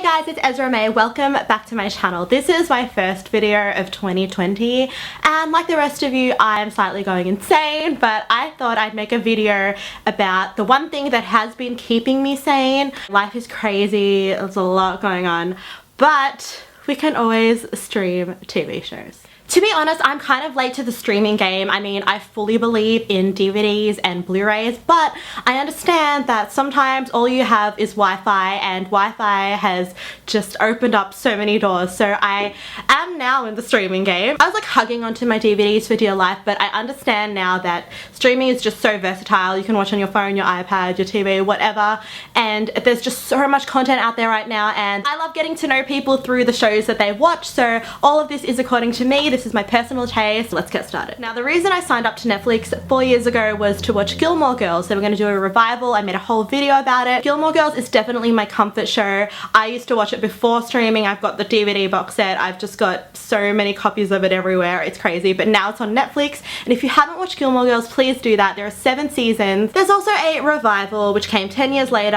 guys, it's Ezra May. Welcome back to my channel. This is my first video of 2020 and like the rest of you, I'm slightly going insane, but I thought I'd make a video about the one thing that has been keeping me sane. Life is crazy, there's a lot going on, but we can always stream TV shows. To be honest, I'm kind of late to the streaming game. I mean, I fully believe in DVDs and Blu-rays, but I understand that sometimes all you have is Wi-Fi, and Wi-Fi has just opened up so many doors. So I am now in the streaming game. I was like hugging onto my DVDs for dear life, but I understand now that streaming is just so versatile. You can watch on your phone, your iPad, your TV, whatever, and there's just so much content out there right now, and I love getting to know people through the shows that they watch. So all of this is according to me. This is my personal taste. Let's get started. Now, the reason I signed up to Netflix 4 years ago was to watch Gilmore Girls. They were going to do a revival. I made a whole video about it. Gilmore Girls is definitely my comfort show. I used to watch it before streaming. I've got the DVD box set. I've just got so many copies of it everywhere. It's crazy, but now it's on Netflix, and if you haven't watched Gilmore Girls, please do that. There are 7 seasons. There's also a revival which came 10 years later,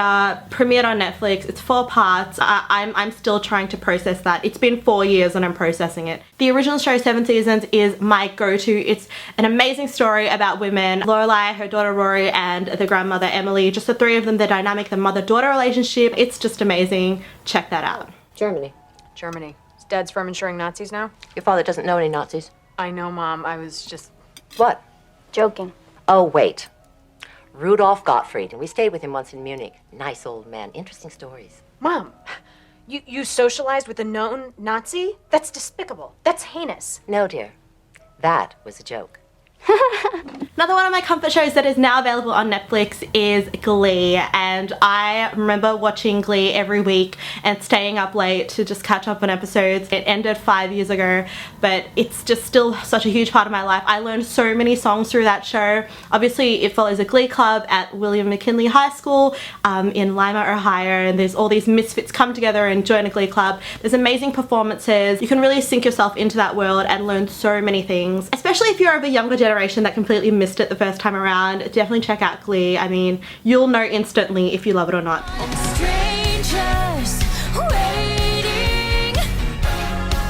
premiered on Netflix. It's 4 parts. I'm still trying to process that. It's been 4 years and I'm processing it. The original show, 7 seasons, is my go-to. It's an amazing story about women. Lorelai, her daughter Rory, and the grandmother Emily. Just the 3 of them, the dynamic, the mother-daughter relationship. It's just amazing. Check that out. Germany. Germany. Is Dad's from insuring Nazis now? Your father doesn't know any Nazis. I know, Mom. I was just... What? Joking. Oh, wait. Rudolf Gottfried, and we stayed with him once in Munich. Nice old man. Interesting stories. Mom, you socialized with a known Nazi? That's despicable. That's heinous. No, dear. That was a joke. Another one of my comfort shows that is now available on Netflix is Glee, and I remember watching Glee every week and staying up late to just catch up on episodes. It ended 5 years ago, but it's just still such a huge part of my life. I learned so many songs through that show. Obviously, it follows a Glee club at William McKinley High School in Lima, Ohio, and there's all these misfits come together and join a Glee club. There's amazing performances. You can really sink yourself into that world and learn so many things, especially if you're of a younger generation that completely missed it the first time around. Definitely check out Glee. I mean, you'll know instantly if you love it or not. Strangers waiting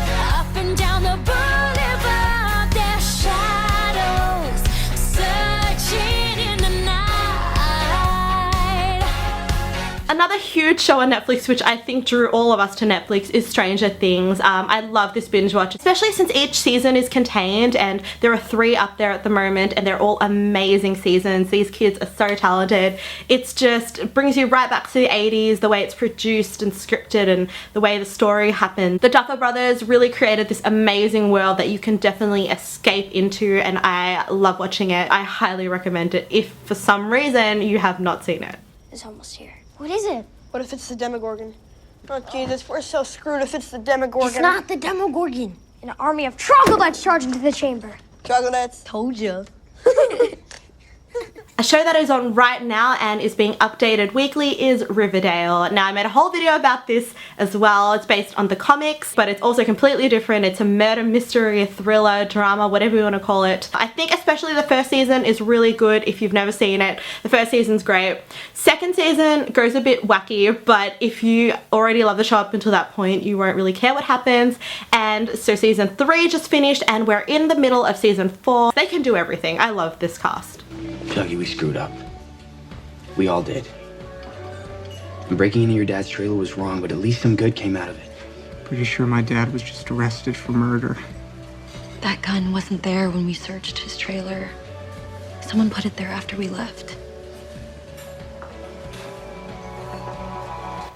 up and down the boulevard, their shadows searching in the night. Another huge show on Netflix which I think drew all of us to Netflix is Stranger Things. I love this binge watch, especially since each season is contained, and there are 3 up there at the moment, and they're all amazing seasons. These kids are so talented. It's just, it brings you right back to the 80s, the way it's produced and scripted and the way the story happened. The Duffer Brothers really created this amazing world that you can definitely escape into, and I love watching it. I highly recommend it if for some reason you have not seen it. It's almost here. What is it? What if it's the Demogorgon? Oh, Jesus, we're so screwed if it's the Demogorgon. It's not the Demogorgon. An army of troglodytes charged into the chamber. Troglodytes. Told you. A show that is on right now and is being updated weekly is Riverdale. Now, I made a whole video about this as well. It's based on the comics, but it's also completely different. It's a murder mystery, a thriller, drama, whatever you want to call it. I think especially the first season is really good if you've never seen it. The first season's great. Second season goes a bit wacky, but if you already love the show up until that point, you won't really care what happens. And so season 3 just finished, and we're in the middle of season 4. They can do everything. I love this cast. Dougie, we screwed up. We all did. And breaking into your dad's trailer was wrong, but at least some good came out of it. Pretty sure my dad was just arrested for murder. That gun wasn't there when we searched his trailer. Someone put it there after we left.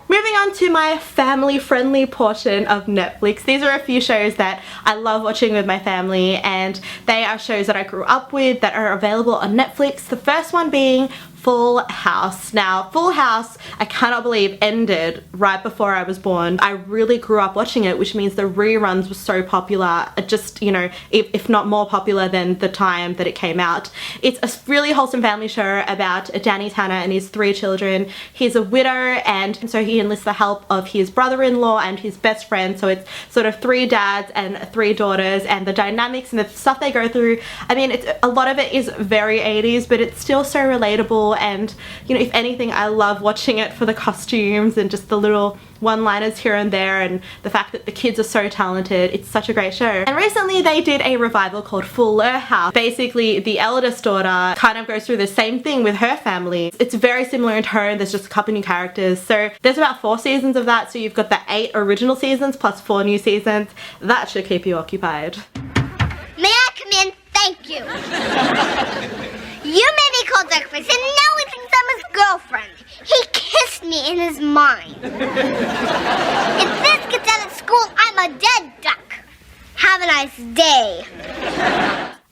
Moving on to my family-friendly portion of Netflix. These are a few shows that I love watching with my family, and they are shows that I grew up with that are available on Netflix. The first one being Full House. Now, Full House, I cannot believe, ended right before I was born. I really grew up watching it, which means the reruns were so popular, just, you know, if not more popular than the time that it came out. It's a really wholesome family show about Danny Tanner and his 3 children. He's a widow, and so he enlists the help of his brother-in-law and his best friend. So it's sort of 3 dads and 3 daughters, and the dynamics and the stuff they go through. I mean, a lot of it is very 80s, but it's still so relatable. enjoyable, and you know, if anything, I love watching it for the costumes and just the little one-liners here and there, and the fact that the kids are so talented. It's such a great show. And recently they did a revival called Fuller House. Basically the eldest daughter kind of goes through the same thing with her family. It's very similar in tone. There's just a couple new characters. So there's about 4 seasons of that, so you've got the 8 original seasons plus 4 new seasons. That should keep you occupied. May I come in? Thank you. You made me call Duckface, and now he thinks I'm his girlfriend. He kissed me in his mind. If this gets out of school, I'm a dead duck. Have a nice day.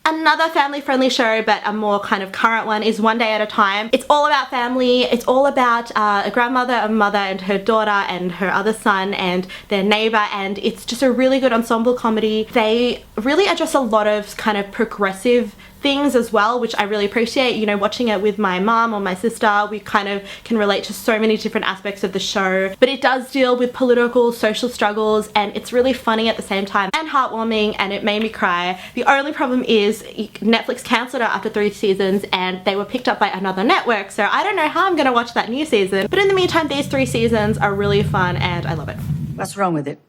Another family-friendly show, but a more kind of current one, is One Day at a Time. It's all about family. It's all about a grandmother, a mother, and her daughter, and her other son, and their neighbor, and it's just a really good ensemble comedy. They really address a lot of kind of progressive things as well, which I really appreciate. You know, watching it with my mom or my sister, we kind of can relate to so many different aspects of the show, but it does deal with political, social struggles, and it's really funny at the same time and heartwarming, and it made me cry. The only problem is Netflix cancelled it after 3 seasons and they were picked up by another network, so I don't know how I'm gonna watch that new season, but in the meantime these 3 seasons are really fun and I love it. What's wrong with it?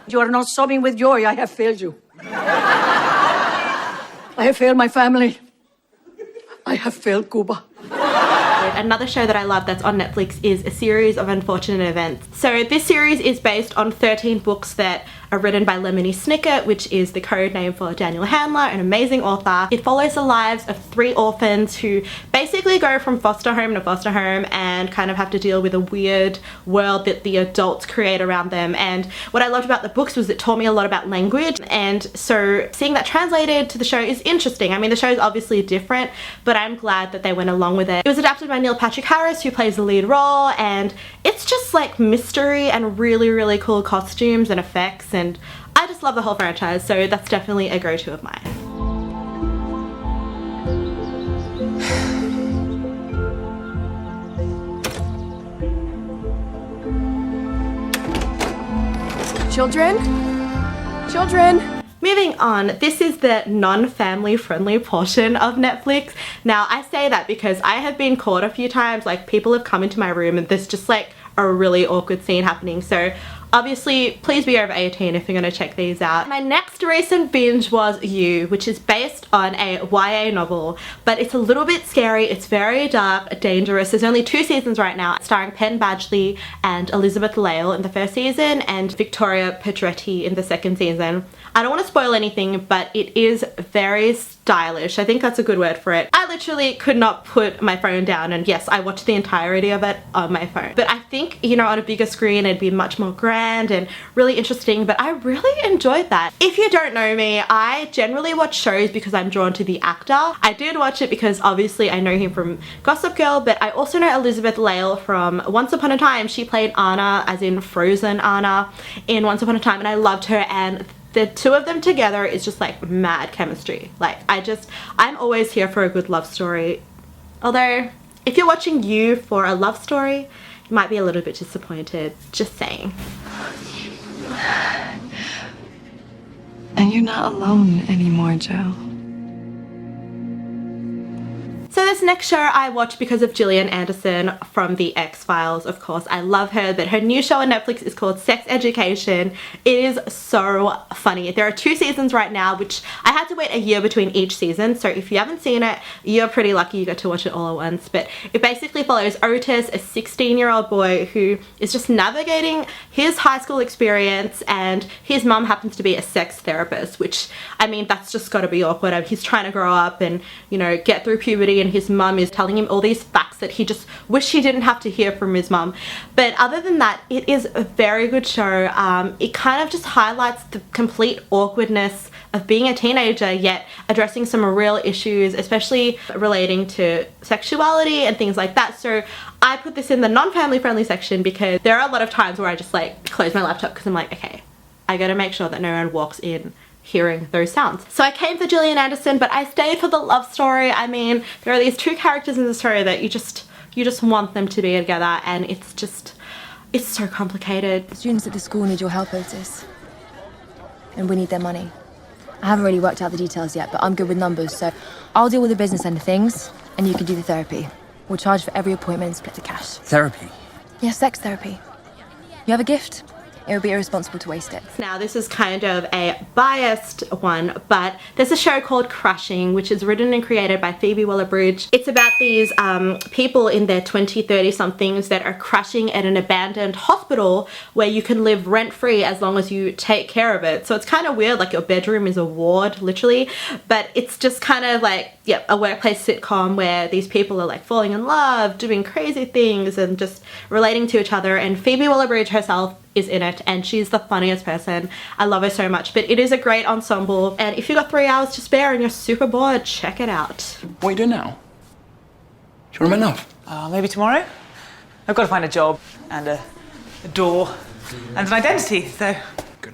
You are not sobbing with joy. I have failed you. I have failed my family. I have failed Cuba. Another show that I love that's on Netflix is A Series of Unfortunate Events. So this series is based on 13 books that are written by Lemony Snicket, which is the code name for Daniel Handler, an amazing author. It follows the lives of 3 orphans who basically go from foster home to foster home and kind of have to deal with a weird world that the adults create around them. And what I loved about the books was it taught me a lot about language, and so seeing that translated to the show is interesting. I mean, the show is obviously different, but I'm glad that they went along with it. It was adapted by Neil Patrick Harris, who plays the lead role, and it's just like mystery and really, really cool costumes and effects, and I just love the whole franchise, so that's definitely a go-to of mine. Children? Children? Moving on, this is the non-family friendly portion of Netflix. Now I say that because I have been caught a few times, like people have come into my room and there's just like a really awkward scene happening, so obviously please be over 18 if you're going to check these out. My next recent binge was You, which is based on a YA novel, but it's a little bit scary. It's very dark, dangerous. There's only 2 seasons right now, starring Penn Badgley and Elizabeth Lale in the first season and Victoria Pedretti in the second season. I don't want to spoil anything, but it is very stylish. I think that's a good word for it. I literally could not put my phone down, and yes, I watched the entirety of it on my phone. But I think, you know, on a bigger screen it'd be much more grand and really interesting, but I really enjoyed that. If you don't know me, I generally watch shows because I'm drawn to the actor. I did watch it because obviously I know him from Gossip Girl, but I also know Elizabeth Lale from Once Upon a Time. She played Anna, as in Frozen Anna, in Once Upon a Time, and I loved her, and the 2 of them together is just like mad chemistry. Like I'm always here for a good love story. Although if you're watching You for a love story, you might be a little bit disappointed, just saying. And you're not alone anymore, Joe. So this next show I watched because of Gillian Anderson from The X-Files, of course. I love her, but her new show on Netflix is called Sex Education. It is so funny. There are 2 seasons right now, which I had to wait a year between each season, so if you haven't seen it, you're pretty lucky you get to watch it all at once. But it basically follows Otis, a 16-year-old boy who is just navigating his high school experience, and his mum happens to be a sex therapist, which, I mean, that's just gotta be awkward. He's trying to grow up and, you know, get through puberty, and his mum is telling him all these facts that he just wished he didn't have to hear from his mum. But other than that, it is a very good show. It kind of just highlights the complete awkwardness of being a teenager, yet addressing some real issues, especially relating to sexuality and things like that. So I put this in the non-family friendly section because there are a lot of times where I just like close my laptop because I'm like, okay, I gotta make sure that no one walks in hearing those sounds. So I came for Gillian Anderson, but I stayed for the love story. I mean, there are these 2 characters in the story that you just want them to be together, and it's so complicated. The students at the school need your help, Otis. And we need their money. I haven't really worked out the details yet, but I'm good with numbers, so I'll deal with the business end of things. and you can do the therapy. We'll charge for every appointment and split the cash. Therapy? Yeah, sex therapy. You have a gift? It would be irresponsible to waste it. Now this is kind of a biased one, but there's a show called Crushing, which is written and created by Phoebe Waller-Bridge. It's about these people in their 20, 30 somethings that are crushing at an abandoned hospital where you can live rent-free as long as you take care of it. So it's kind of weird, like your bedroom is a ward, literally, but it's just kind of like, yeah, a workplace sitcom where these people are like falling in love, doing crazy things and just relating to each other, and Phoebe Waller-Bridge herself is in it and she's the funniest person. I love her so much, but it is a great ensemble, and if you've got 3 hours to spare and you're super bored, check it out. What are you doing now? Do you want my love? Maybe tomorrow. I've got to find a job and a door and an identity, so...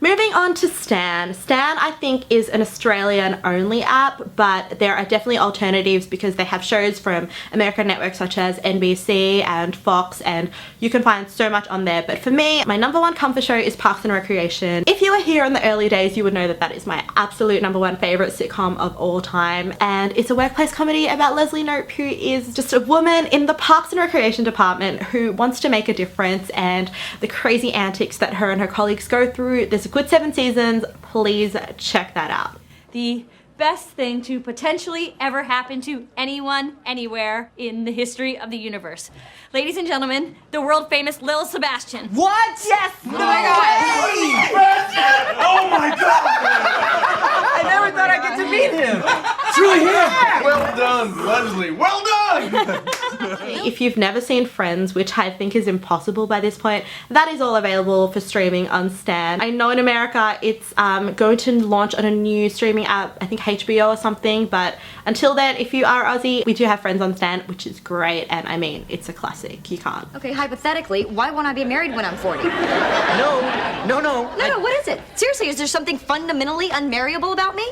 Moving on to Stan. Stan, I think, is an Australian-only app, but there are definitely alternatives because they have shows from American networks such as NBC and Fox, and you can find so much on there. But for me, my #1 comfort show is Parks and Recreation. If you were here in the early days, you would know that that is my absolute #1 favorite sitcom of all time, and it's a workplace comedy about Leslie Knope, who is just a woman in the Parks and Recreation department who wants to make a difference, and the crazy antics that her and her colleagues go through. There's a good 7 seasons. Please check that out. The best thing to potentially ever happen to anyone, anywhere in the history of the universe. Ladies and gentlemen, the world famous Lil Sebastian. What? Yes! No way! Oh my god! I never thought I'd get to meet him. It's really him! Well done, Leslie. Well done! If you've never seen Friends, which I think is impossible by this point, that is all available for streaming on Stan. I know in America it's going to launch on a new streaming app, I think HBO or something, but until then, if you are Aussie, we do have Friends on Stan, which is great, and I mean, it's a classic. You can't. Okay, hypothetically, why won't I be married when I'm 40? No. No, what is it? Seriously, is there something fundamentally unmarriable about me?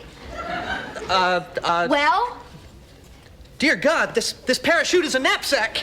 Well? Dear God, this parachute is a knapsack.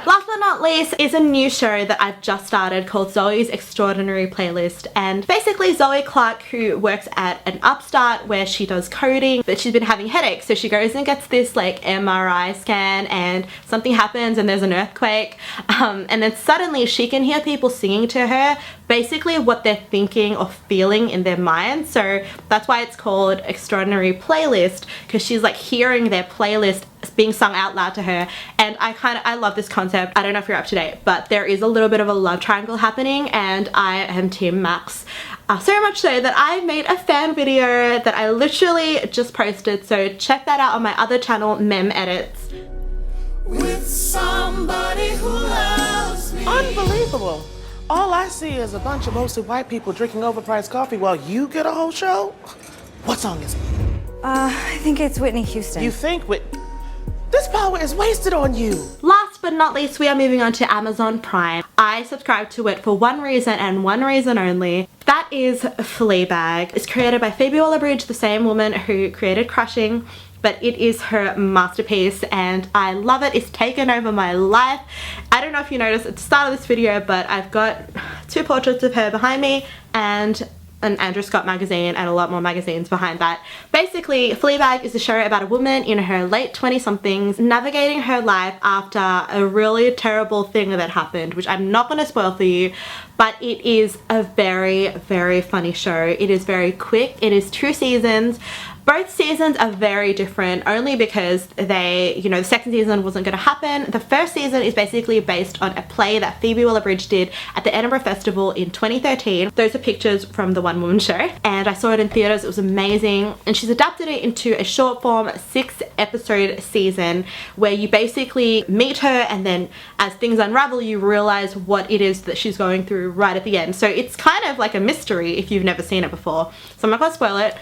Last but not least is a new show that I've just started called Zoe's Extraordinary Playlist, and basically Zoe Clark, who works at an upstart where she does coding, but she's been having headaches, so she goes and gets this like MRI scan and something happens and there's an earthquake, and then suddenly she can hear people singing to her basically what they're thinking or feeling in their mind. So that's why it's called Extraordinary Playlist, because she's like hearing their playlist being sung out loud to her, and I love this concept. I don't know if you're up to date, but there is a little bit of a love triangle happening, and I am Team Max. So much so that I made a fan video that I literally just posted, so check that out on my other channel, Mem Edits. With somebody who loves me. Unbelievable. All I see is a bunch of mostly white people drinking overpriced coffee while you get a whole show? What song is it? I think it's Whitney Houston. You think this power is wasted on you. Last but not least, we are moving on to Amazon Prime. I subscribe to it for one reason and one reason only. That is Fleabag. It's created by Phoebe Waller-Bridge, the same woman who created Crushing, but it is her masterpiece and I love it. It's taken over my life. I don't know if you noticed at the start of this video, but I've got 2 portraits of her behind me and an Andrew Scott magazine and a lot more magazines behind that. Basically, Fleabag is a show about a woman in her late 20-somethings navigating her life after a really terrible thing that happened, which I'm not going to spoil for you, but it is a very, very funny show. It is very quick. It is 2 seasons. Both seasons are very different only because they, you know, the second season wasn't going to happen. The first season is basically based on a play that Phoebe Waller-Bridge did at the Edinburgh Festival in 2013. Those are pictures from the One Woman Show, and I saw it in theatres. It was amazing, and she's adapted it into a short form 6-episode season where you basically meet her, and then as things unravel you realize what it is that she's going through right at the end. So it's kind of like a mystery if you've never seen it before, so I'm not going to spoil it.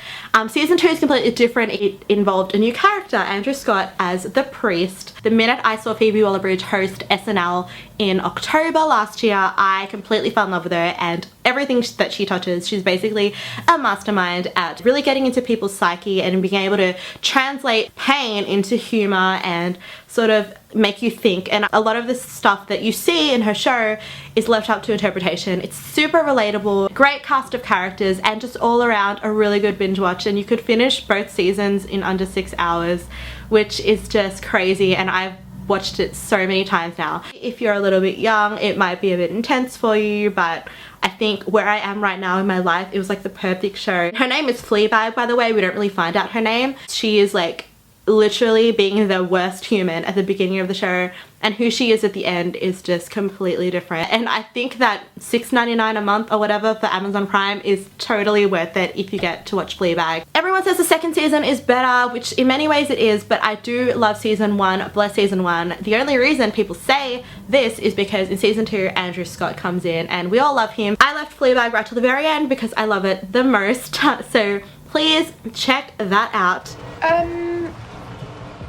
Season 2 is completely different. It involved a new character, Andrew Scott, as the priest. The minute I saw Phoebe Waller-Bridge host SNL in October last year, I completely fell in love with her, and everything that she touches, she's basically a mastermind at really getting into people's psyche and being able to translate pain into humor and sort of make you think. And a lot of the stuff that you see in her show is left up to interpretation. It's super relatable, great cast of characters, and just all around a really good binge watch, and you could finish both seasons in under 6 hours. which is just crazy, and I've watched it so many times now. If you're a little bit young, it might be a bit intense for you, but I think where I am right now in my life, it was like the perfect show. Her name is Fleabag, by the way. We don't really find out her name. She is like literally being the worst human at the beginning of the show, and who she is at the end is just completely different. And I think that $6.99 a month or whatever for Amazon Prime is totally worth it if you get to watch Fleabag. Everyone says the second season is better, which in many ways it is, but I do love season 1, bless season 1. The only reason people say this is because in season 2 Andrew Scott comes in and we all love him. I left Fleabag right till the very end because I love it the most, so please check that out.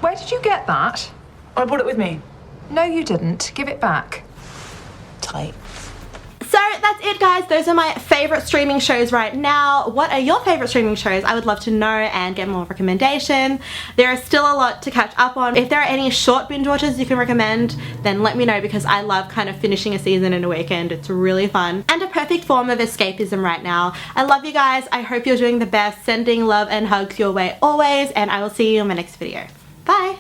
Where did you get that? I brought it with me. No, you didn't. Give it back. Tight. So that's it, guys. Those are my favorite streaming shows right now. What are your favorite streaming shows? I would love to know and get more recommendation. There is still a lot to catch up on. If there are any short binge watches you can recommend, then let me know, because I love kind of finishing a season in a weekend. It's really fun and a perfect form of escapism right now. I love you guys. I hope you're doing the best. Sending love and hugs your way always, and I will see you in my next video. Bye!